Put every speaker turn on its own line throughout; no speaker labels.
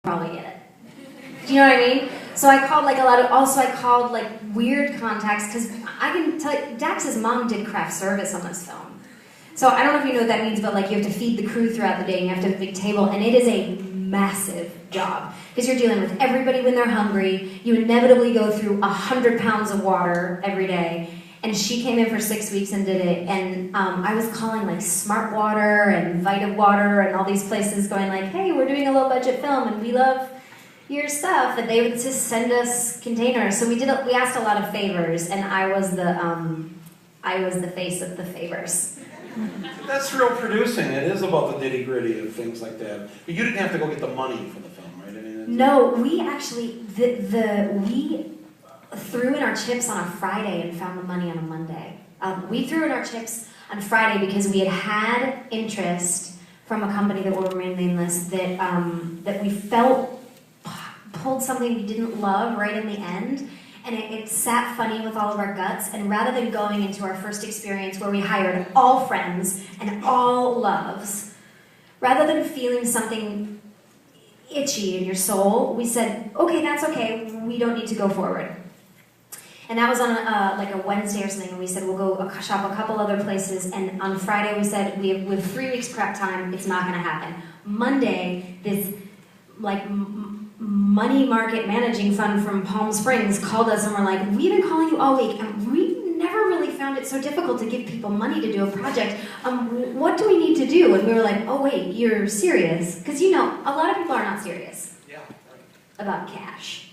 probably get it. Do you know what I mean? So I called like a lot of, also I called like weird contacts, because I can tell you, Dax's mom did craft service on this film. So I don't know if you know what that means, but like you have to feed the crew throughout the day, and you have to have a big table, and it is a massive job, because you're dealing with everybody when they're hungry. You inevitably go through 100 pounds of water every day. And she came in for 6 weeks and did it, and I was calling like Smart Water and Vita Water and all these places going like, hey, we're doing a low budget film and we love your stuff, and they would just send us containers. So we asked a lot of favors, and I was the face of the favors.
That's real producing. It is about the nitty gritty of things like that. But you didn't have to go get the money for the film, right? I mean,
no, we actually we threw in our chips on a Friday and found the money on a Monday. We threw in our chips on Friday because we had interest from a company that will remain nameless that we felt pulled something we didn't love right in the end, and it sat funny with all of our guts. And rather than going into our first experience where we hired all friends and all loves, rather than feeling something itchy in your soul, we said, okay, that's okay, we don't need to go forward. And that was on like a Wednesday or something, and we said we'll go shop a couple other places, and on Friday we said we have 3 weeks prep time, it's not going to happen. Monday, this like money market managing fund from Palm Springs called us and were like, we've been calling you all week, and we never really found it so difficult to give people money to do a project. What do we need to do? And we were like, oh wait, you're serious? Because you know, a lot of people are not serious about cash.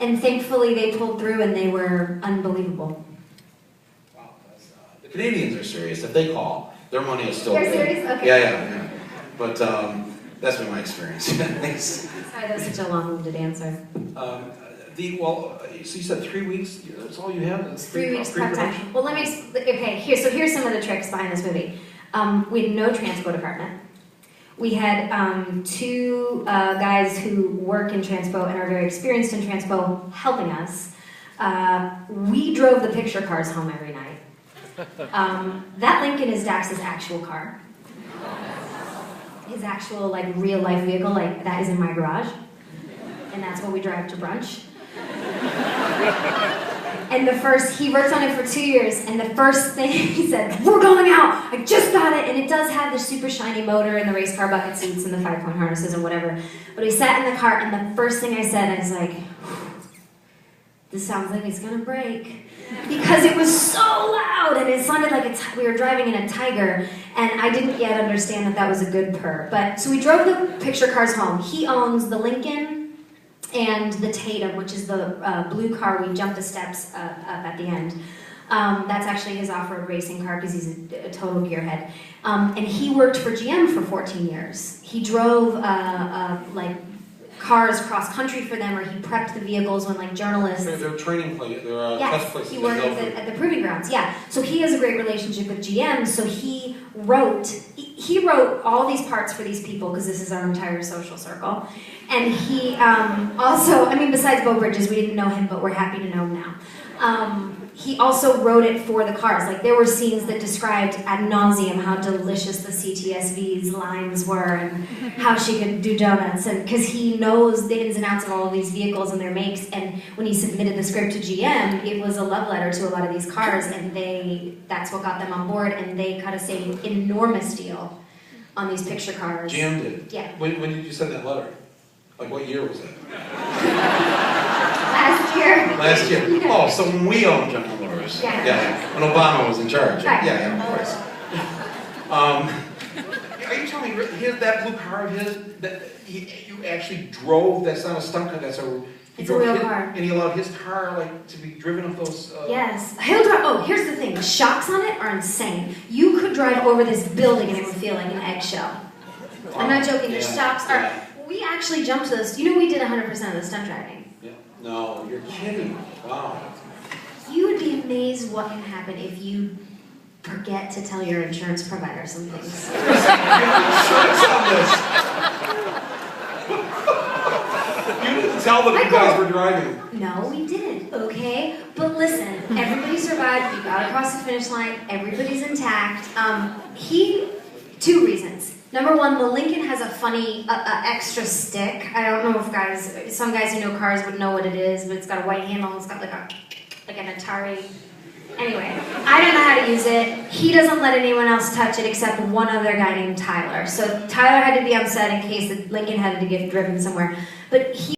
And thankfully they pulled through, and they were unbelievable.
Wow, the Canadians are serious. If they call, their money is still
They're
there.
serious? Okay.
Yeah. But that's been my experience.
Sorry, that was such a long-winded answer.
So you said 3 weeks, that's all you have? That's
3 weeks prep time. Well, here's some of the tricks behind this movie. We had no transpo department. We had 2 guys who work in transpo and are very experienced in transpo helping us. We drove the picture cars home every night. That Lincoln is Dax's actual car. His actual like real life vehicle, like that is in my garage. And that's what we drive to brunch. And he worked on it for 2 years, and the first thing he said, we're going out, I just got it, and it does have the super shiny motor and the race car bucket seats and the 5-point harnesses and whatever. But he sat in the car, and the first thing I said, I was like, this sounds like it's gonna break. Because it was so loud, and it sounded like we were driving in a Tiger, and I didn't yet understand that was a good purr. But, so we drove the picture cars home. He owns the Lincoln and the Tatum, which is the blue car we jumped the steps up at the end. That's actually his off-road racing car, because he's a total gearhead. And he worked for GM for 14 years. He drove like cars cross-country for them, or he prepped the vehicles when like journalists...
They're training places, they're test places.
He worked at the proving grounds, yeah. So he has a great relationship with GM, so he wrote all these parts for these people, because this is our entire social circle. And he also, I mean, besides Bo Bridges, we didn't know him, but we're happy to know him now. He also wrote it for the cars. Like, there were scenes that described ad nauseum how delicious the CTSV's lines were, and how she could do donuts, and because he knows the ins and outs of all of these vehicles and their makes. And when he submitted the script to GM, it was a love letter to a lot of these cars, and that's what got them on board, and they cut us an enormous deal on these picture cars.
GM did?
Yeah.
When did you send that letter? Like, what year was it?
Last year.
Last year. Yeah. Oh, so when we owned General Motors. Yeah. When Obama was in charge.
Right.
Yeah, of course. Are you telling me that blue car of his, that you actually drove? That's not a stunt car.
It's a real car.
And he allowed his car to be driven up those.
Yes. He'll drive. Oh, here's the thing. The shocks on it are insane. You could drive over this building and it would feel like an eggshell. I'm not joking. The shocks are. Yeah. We actually jumped those. You know, we did 100% of the stunt driving.
Yeah. No, you're kidding. Wow.
You would be amazed what can happen if you forget to tell your insurance provider some things.
You didn't tell them you guys were driving.
No, we didn't, okay? But listen, everybody survived, we got across the finish line, everybody's intact. 2 reasons. Number one, the Lincoln has a funny extra stick. I don't know if some guys who know cars would know what it is, but it's got a white handle. It's got like an Atari. Anyway, I don't know how to use it. He doesn't let anyone else touch it except one other guy named Tyler. So Tyler had to be on set in case the Lincoln had to get driven somewhere. But he